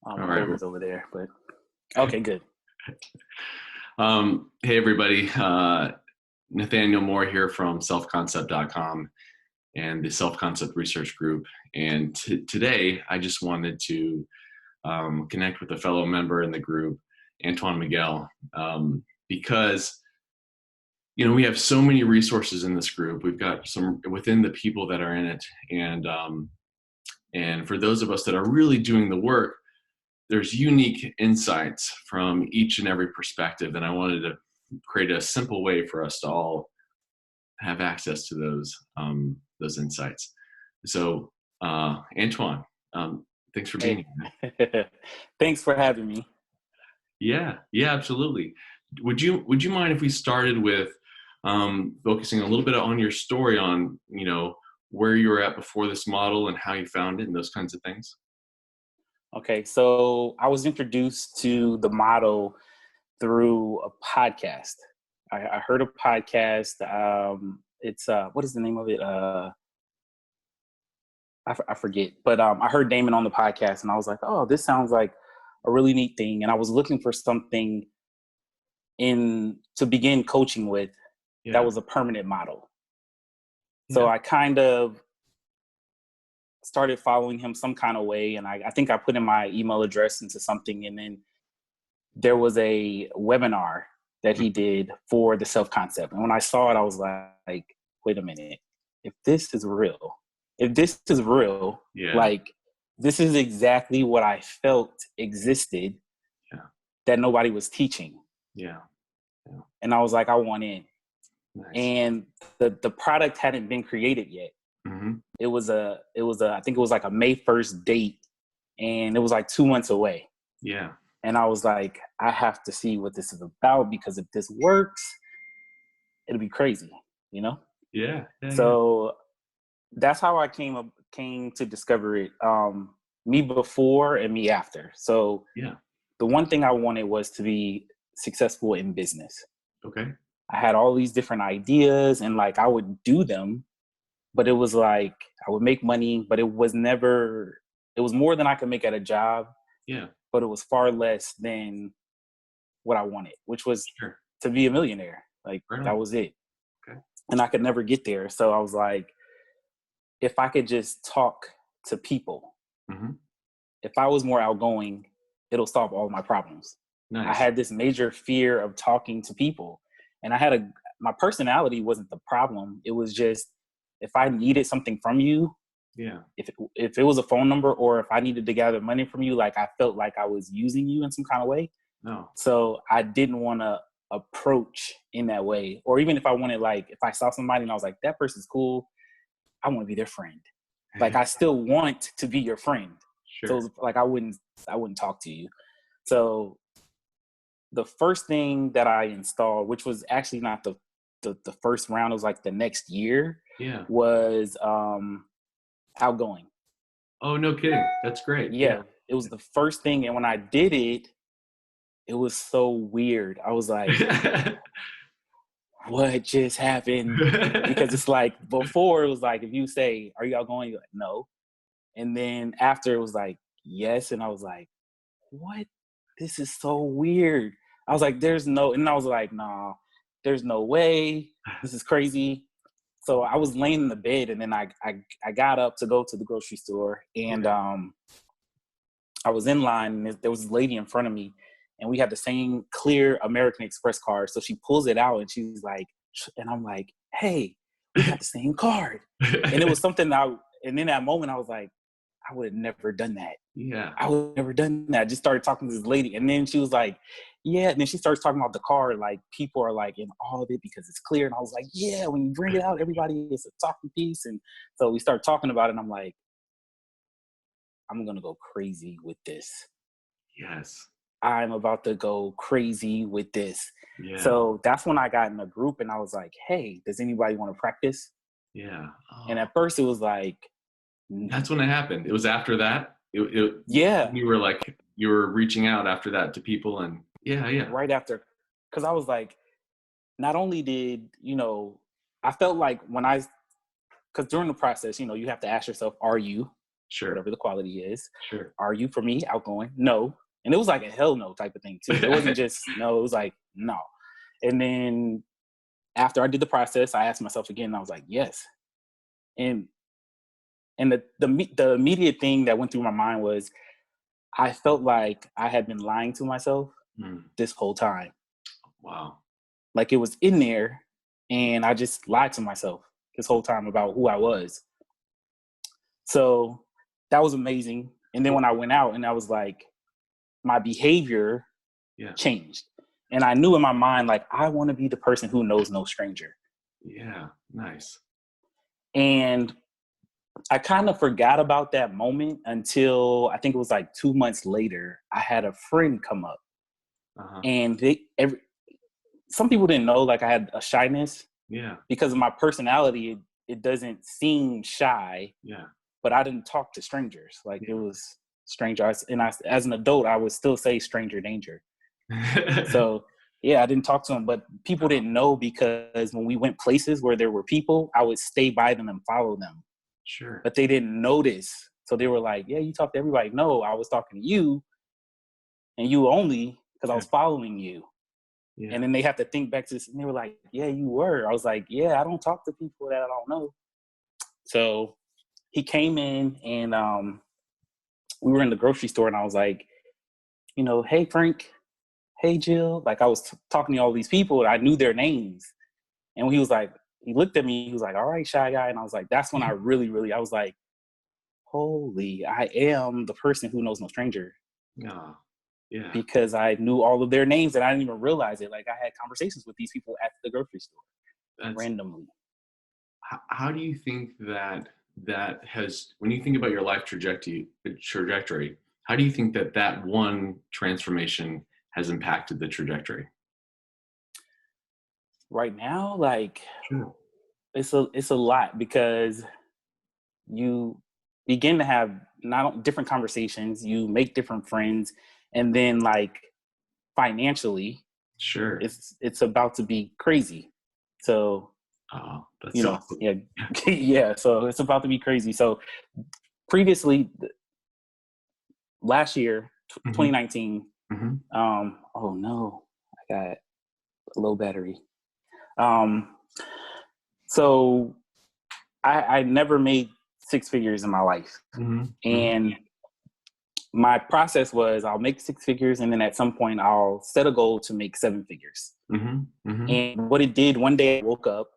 My All right. folder's over there, but okay, good. Hey, everybody. Nathaniel Moore here from selfconcept.com and the Self-Concept Research Group. And today, I just wanted to connect with a fellow member in the group, Antwain Miguel, because we have so many resources in this group. We've got some within the people that are in it, and for those of us that are really doing the work, there's unique insights from each and every perspective, and I wanted to create a simple way for us to all have access to those insights. So, Antwain, thanks for being here. Thanks for having me. Yeah, absolutely. Would you mind if we started with focusing a little bit on your story, on where you were at before this model and how you found it and those kinds of things? Okay, so I was introduced to the model through a podcast. I heard a podcast. It's what is the name of it? I forget, but I heard Damon on the podcast, and I was like, "Oh, this sounds like a really neat thing." And I was looking for something to begin coaching with that was a permanent model. So I kind of started following him some kind of way, and I think I put in my email address into something, and then there was a webinar that he did for the self-concept. And when I saw it, I was like, wait a minute, if this is real, like this is exactly what I felt existed that nobody was teaching. And I was like, I want in. Nice. And the product hadn't been created yet. Mm-hmm. It was I think it was like a May 1st date, and it was like 2 months away. Yeah. And I was like, I have to see what this is about, because if this works, it'll be crazy, Yeah. So that's how I came to discover it. Me before and me after. So the one thing I wanted was to be successful in business. Okay. I had all these different ideas, and like I would do them, but it was like I would make money, but it was more than I could make at a job. Yeah. But it was far less than what I wanted, which was to be a millionaire. Like that was it. Okay. And I could never get there. So I was like, if I could just talk to people, if I was more outgoing, it'll solve all my problems. Nice. I had this major fear of talking to people, and my personality wasn't the problem. It was just, if I needed something from you, if it was a phone number, or if I needed to gather money from you, like I felt like I was using you in some kind of way. No. So I didn't want to approach in that way. Or even if I wanted, like, if I saw somebody and I was like, that person's cool, I want to be their friend. Like I still want to be your friend. Sure. So it was like I wouldn't talk to you. So the first thing that I installed, which was actually not the first round, it was like the next year, was outgoing. Oh, no kidding. That's great. Yeah. It was the first thing. And when I did it, it was so weird. I was like, what just happened? Because it's like, before it was like, if you say, are you outgoing? You're like, no. And then after it was like, yes. And I was like, what? This is so weird. I was like, and I was like, nah, there's no way. This is crazy. So I was laying in the bed, and then I got up to go to the grocery store, and I was in line, and there was this lady in front of me, and we had the same clear American Express card. So she pulls it out, and she's like, and I'm like, hey, we got the same card. And it was something and in that moment I was like, I would have never done that. Yeah. I would have never done that. I just started talking to this lady, and then she was like, yeah. And then she starts talking about the card, like people are like in all of it because it's clear. And I was like, yeah, when you bring it out, everybody is a talking piece. And so we start talking about it, and I'm like, I'm going to go crazy with this. Yes. I'm about to go crazy with this. Yeah. So that's when I got in a group, and I was like, hey, does anybody want to practice? Yeah. Oh. And at first it was like, that's when it happened. It was after that. You were reaching out after that to people, and right after, because I was like, not only did I felt like because during the process, you have to ask yourself, are you? Sure. whatever the quality is. Sure. Are you, for me, outgoing? No. And it was like a hell no type of thing too. It wasn't just no, it was like no. And then after I did the process, I asked myself again, and I was like, yes. And the immediate thing that went through my mind was I felt like I had been lying to myself this whole time. Wow. Like it was in there, and I just lied to myself this whole time about who I was. So that was amazing. And then when I went out, and I was like, my behavior changed. And I knew in my mind, like, I want to be the person who knows no stranger. Yeah, nice. And I kind of forgot about that moment until I think it was like 2 months later. I had a friend come up, and some people didn't know, like, I had a shyness. Yeah. Because of my personality, it doesn't seem shy. Yeah. But I didn't talk to strangers. Like it was strangers. And as an adult, I would still say stranger danger. So yeah, I didn't talk to them, but people didn't know because when we went places where there were people, I would stay by them and follow them. Sure. But they didn't notice. So they were like, yeah, you talk to everybody. No, I was talking to you and you only because I was following you. Yeah. And then they have to think back to this. And they were like, yeah, you were. I was like, yeah, I don't talk to people that I don't know. So he came in and we were in the grocery store and I was like, you know, hey, Frank, hey, Jill. Like I was talking to all these people and I knew their names. And he was like, he looked at me, he was like, all right, shy guy. And I was like, that's when I really, I was like, holy, I am the person who knows no stranger. Yeah. Yeah. Because I knew all of their names and I didn't even realize it. Like I had conversations with these people at the grocery store randomly. How do you think that has, when you think about your life trajectory, how do you think that one transformation has impacted the trajectory? Right now, like it's a lot because you begin to have different conversations, you make different friends, and then like financially, it's about to be crazy. So that's awesome. yeah. So it's about to be crazy. So previously, last year, 2019. Oh no, I got a low battery. So I never made six figures in my life, and my process was I'll make six figures, and then at some point I'll set a goal to make seven figures. And what it did, one day I woke up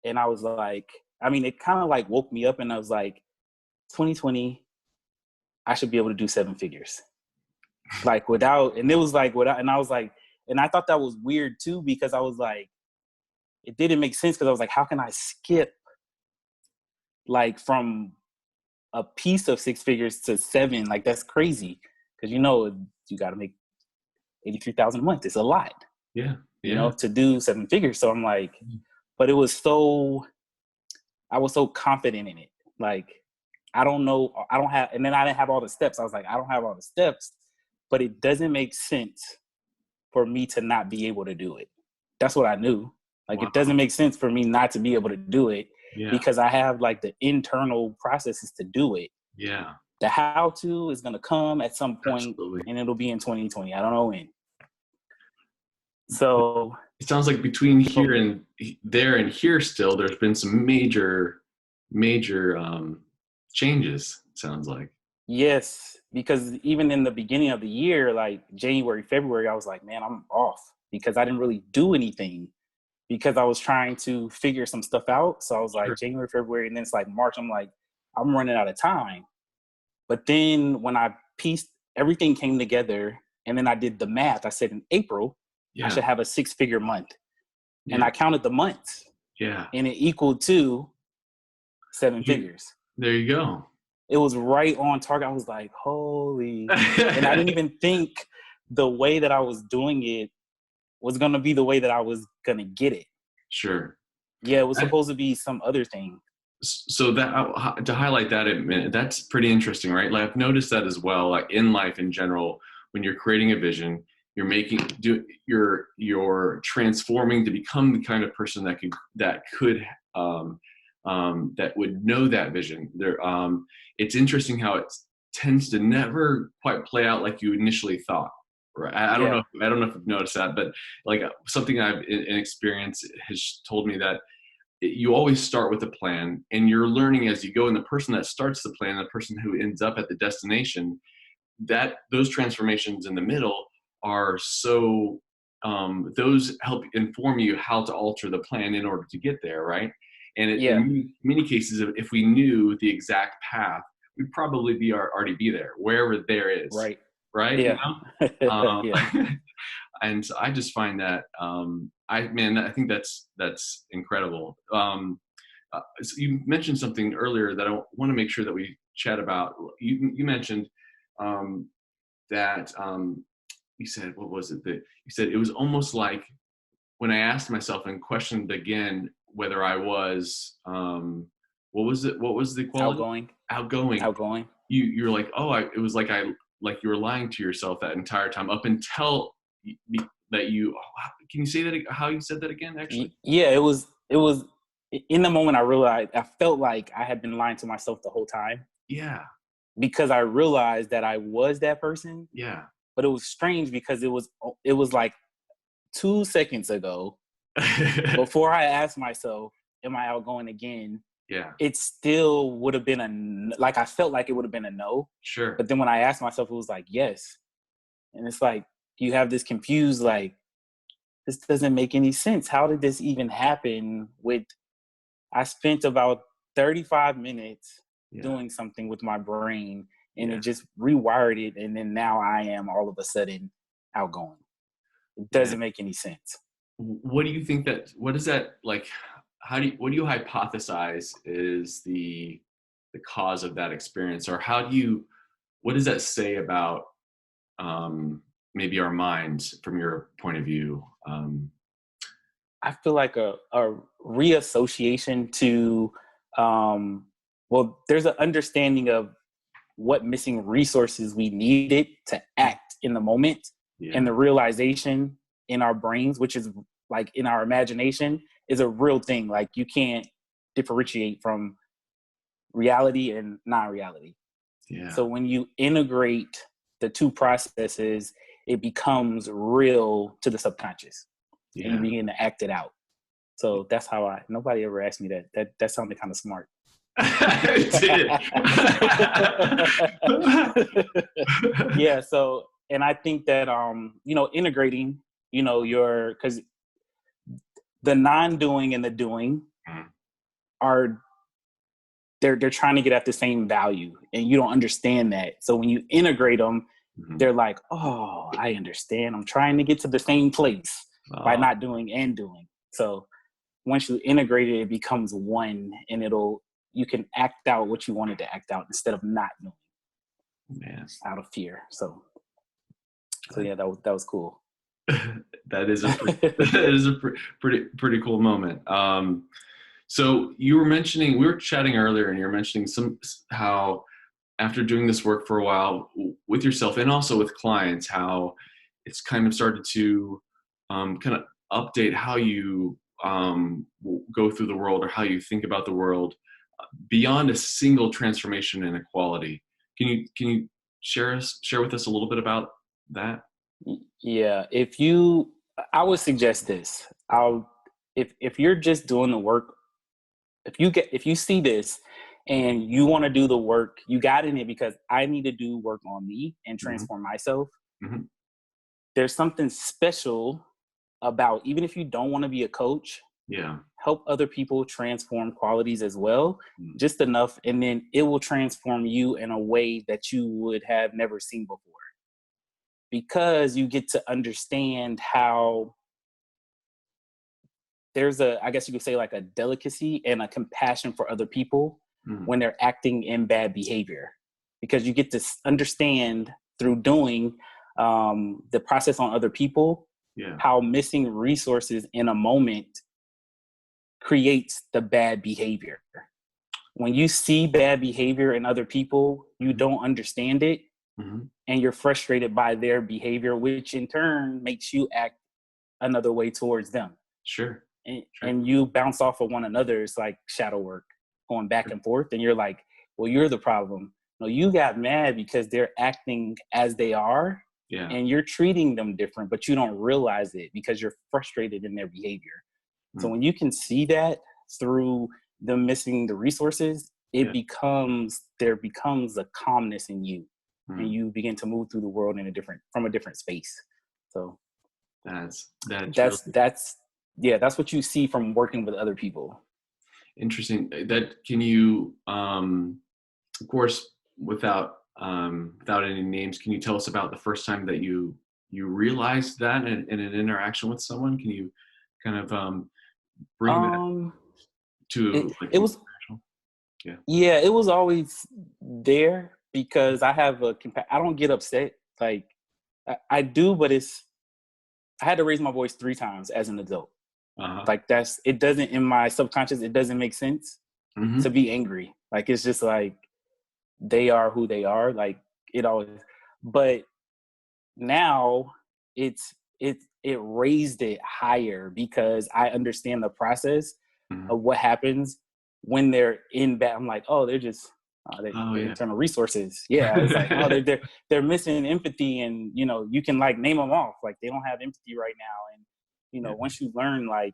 and I was like, I mean, it kind of like woke me up and I was like, 2020, I should be able to do seven figures. Like without, and it was like, without, and I was like, and I thought that was weird too, because I was like, it didn't make sense because I was like, how can I skip like from a piece of six figures to seven? Like that's crazy. Because you know, you got to make 83,000 a month. It's a lot. Yeah. You know, to do seven figures. So I'm like, but I was so confident in it. Like, I don't know, I don't have, and then I didn't have all the steps. I was like, I don't have all the steps, but it doesn't make sense for me to not be able to do it. That's what I knew. Like, it doesn't make sense for me not to be able to do it because I have like the internal processes to do it. Yeah. The how to is going to come at some point and it'll be in 2020. I don't know when. So it sounds like between here and there and here still, there's been some major changes, sounds like. Yes, because even in the beginning of the year, like January, February, I was like, man, I'm off because I didn't really do anything because I was trying to figure some stuff out. So I was like January, February, and then it's like March. I'm like, I'm running out of time. But then when I pieced, everything came together and then I did the math. I said in April, I should have a six-figure month. And I counted the months. Yeah. And it equaled to seven figures. There you go. It was right on target. I was like, holy. And I didn't even think the way that I was doing it was going to be the way that I was going to get it. Sure. Yeah, it was supposed to be some other thing. So that to highlight that a minute, that's pretty interesting, right? Like I've noticed that as well, like in life in general, when you're creating a vision, you're transforming to become the kind of person that could that would know that vision. It's interesting how it tends to never quite play out like you initially thought. Right? I don't know. Yeah. I don't know if you've noticed that, but like something I've in experience has told me that you always start with a plan, and you're learning as you go. And the person that starts the plan, the person who ends up at the destination, that those transformations in the middle are so those help inform you how to alter the plan in order to get there, right? And in Yeah. many cases, if we knew the exact path, we'd probably already be there, wherever there is, Right. right? Yeah. Yeah. And so I just find that I think that's incredible. So you mentioned something earlier that I want to make sure that we chat about. You mentioned um, that you said, what was it that you said? It was almost like when I asked myself and questioned again whether I was what was it? What was the quality? Outgoing. Outgoing. Outgoing. You're like, oh, it was like like you were lying to yourself that entire time up until that you. Can you say that? How you said that again? Actually. Yeah. It was in the moment I realized I felt like I had been lying to myself the whole time Yeah. because I realized that I was that person. Yeah. But it was strange because it was like 2 seconds ago before I asked myself, "Am I outgoing again?" Yeah. It still would have been like I felt like it would have been a no. Sure. But then when I asked myself, it was like yes. And it's like you have this confused like this doesn't make any sense. How did this even happen? I spent about 35 minutes Yeah. doing something with my brain and Yeah. it just rewired it. And then now I am all of a sudden outgoing. It Yeah. doesn't make any sense. What do you think what is that like? What do you hypothesize is the cause of that experience, or what does that say about maybe our minds from your point of view? I feel like a reassociation to, there's an understanding of what missing resources we needed to act in the moment, and Yeah. the realization in our brains, which is like in our imagination, is a real thing. Like you can't differentiate from reality and non-reality. Yeah. So when you integrate the two processes, it becomes real to the subconscious and you Yeah. begin to act it out. So that's how nobody ever asked me that. That sounded kind of smart. It did. Yeah. So, and I think that, integrating, cause the non-doing and the doing Mm. are, they're trying to get at the same value and you don't understand that. So when you integrate them, Mhm. they're like, oh, I understand. I'm trying to get to the same place by Oh, not doing and doing. So once you integrate it, it becomes one, and you can act out what you wanted to act out instead of not doing man. out of fear. So yeah, that was cool. That is that is a pretty cool moment. So you were mentioning, we were chatting earlier, and you were mentioning how after doing this work for a while with yourself and also with clients, how it's kind of started to kind of update how you go through the world or how you think about the world beyond a single transformation and equality. Can you share with us a little bit about that? Yeah, I would suggest this. If you're just doing the work, if you see this and you want to do the work, you got in it because I need to do work on me and Hmm. transform myself. Hmm. There's something special about, even if you don't want to be a coach, Yeah. help other people transform qualities as well, Mm. just enough, and then it will transform you in a way that you would have never seen before. Because you get to understand how I guess you could say like a delicacy and a compassion for other people Mm. when they're acting in bad behavior. Because you get to understand through doing the process on other people, Yeah. how missing resources in a moment creates the bad behavior. When you see bad behavior in other people, you don't understand it Hmm. and you're frustrated by their behavior, which in turn makes you act another way towards them. Sure. Sure. And you bounce off of one another. It's like shadow work. going back and forth, and you're like, well, you're the problem. No, you got mad because they're acting as they are, and you're treating them different, but you don't realize it because you're frustrated in their behavior. So when you can see that through them missing the resources, there becomes a calmness in you, and you begin to move through the world from a different space. So that's what you see from working with other people. Interesting. That can you, of course, without any names, can you tell us about the first time that you realized that in an interaction with someone? Can you kind of bring that to it was it was always there because I have I don't get upset. Like I do, but I had to raise my voice 3 times as an adult. Like it doesn't, in my subconscious, it doesn't make sense to be angry. Like, it's just like, they are who they are. Like, it always, but now it raised it higher because I understand the process of what happens when they're in bad. I'm like, oh, they're just, they're internal resources. Yeah. It's like, oh, they're missing empathy, and, you can like name them off. Like, they don't have empathy right now. And, once you learn, like,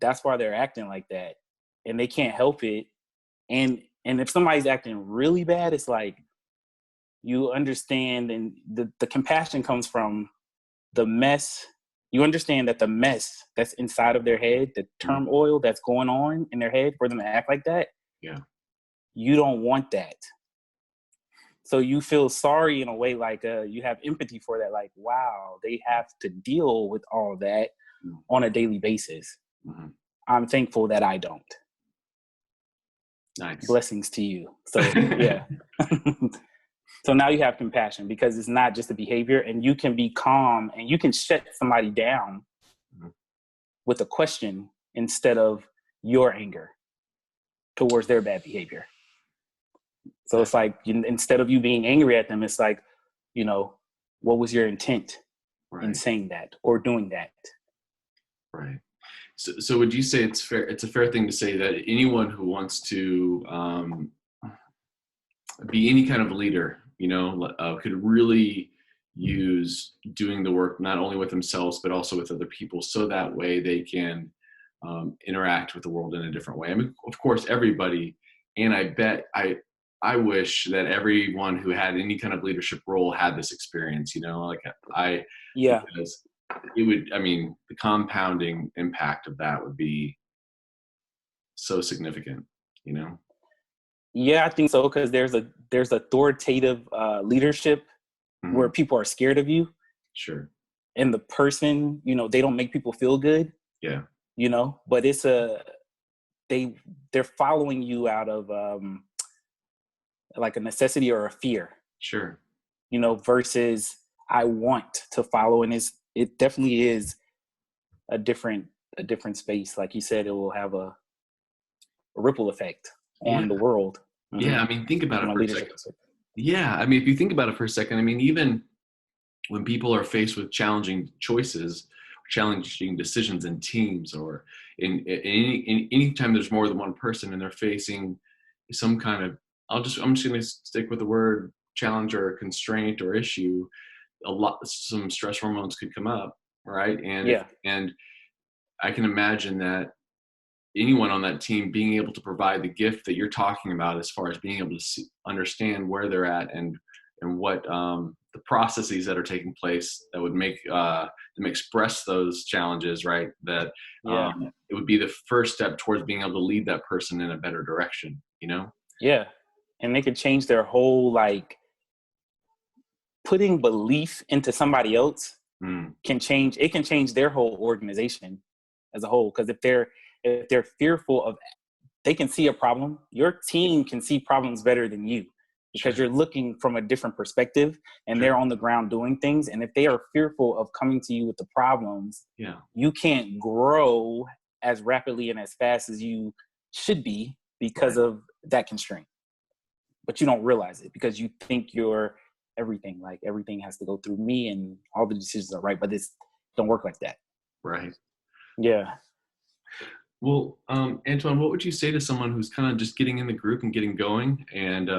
that's why they're acting like that, and they can't help it. And if somebody's acting really bad, it's like, you understand, and the compassion comes from the mess. You understand that the mess that's inside of their head, the turmoil that's going on in their head for them to act like that, you don't want that. So you feel sorry in a way, like you have empathy for that. Like, wow, they have to deal with all of that on a daily basis. I'm thankful that I don't. Nice. Blessings to you. So yeah. So now you have compassion because it's not just a behavior, and you can be calm and you can shut somebody down with a question instead of your anger towards their bad behavior. So it's like, instead of you being angry at them, it's like, what was your intent in saying that or doing that? Right. So would you say it's a fair thing to say that anyone who wants to be any kind of leader, could really use doing the work not only with themselves but also with other people, so that way they can interact with the world in a different way? I mean, of course, everybody, and I bet I wish that everyone who had any kind of leadership role had this experience. Because it would, the compounding impact of that would be so significant, Yeah, I think so, because there's authoritative leadership where people are scared of you. Sure. And the person, they don't make people feel good. Yeah. But it's they're following you out of like a necessity or a fear. Sure. Versus I want to follow, and it definitely is a different space. Like you said, it will have a ripple effect on the world. Yeah, think about it for a second. Yeah, if you think about it for a second, even when people are faced with challenging choices, challenging decisions in teams, or in any time there's more than one person and they're facing some kind of, I'm just going to stick with the word challenge or constraint or issue, some stress hormones could come up, right? And I can imagine that anyone on that team being able to provide the gift that you're talking about, as far as being able to understand where they're at and what the processes that are taking place that would make them express those challenges, right? That it would be the first step towards being able to lead that person in a better direction, Yeah. And they could change their whole, like, putting belief into somebody else can change their whole organization as a whole. Because if they're fearful of, they can see a problem. Your team can see problems better than you because you're looking from a different perspective, and they're on the ground doing things. And if they are fearful of coming to you with the problems, you can't grow as rapidly and as fast as you should be because of that constraint. But you don't realize it because you think you're everything. Like, everything has to go through me and all the decisions are right, but it don't work like that. Right. Yeah. Well, Antoine, what would you say to someone who's kind of just getting in the group and getting going, and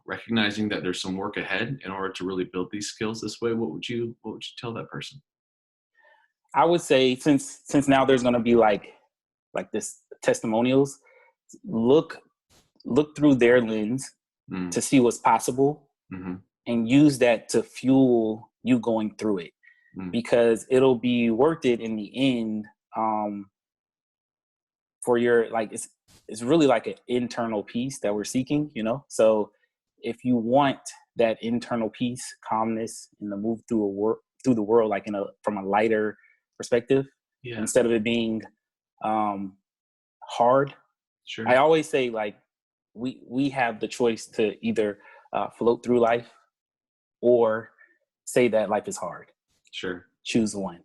recognizing that there's some work ahead in order to really build these skills this way? What would you tell that person? I would say, since now there's going to be like this testimonials, look look through their lens Mm, to see what's possible, mm-hmm, and use that to fuel you going through it, mm, because it'll be worth it in the end. um for your, like, it's really like an internal peace that we're seeking, so if you want that internal peace, calmness, and the move through the world, like, from a lighter perspective, yeah, instead of it being um hard. I sure, always say, like, we have the choice to either float through life, or say that life is hard. sure. Choose one.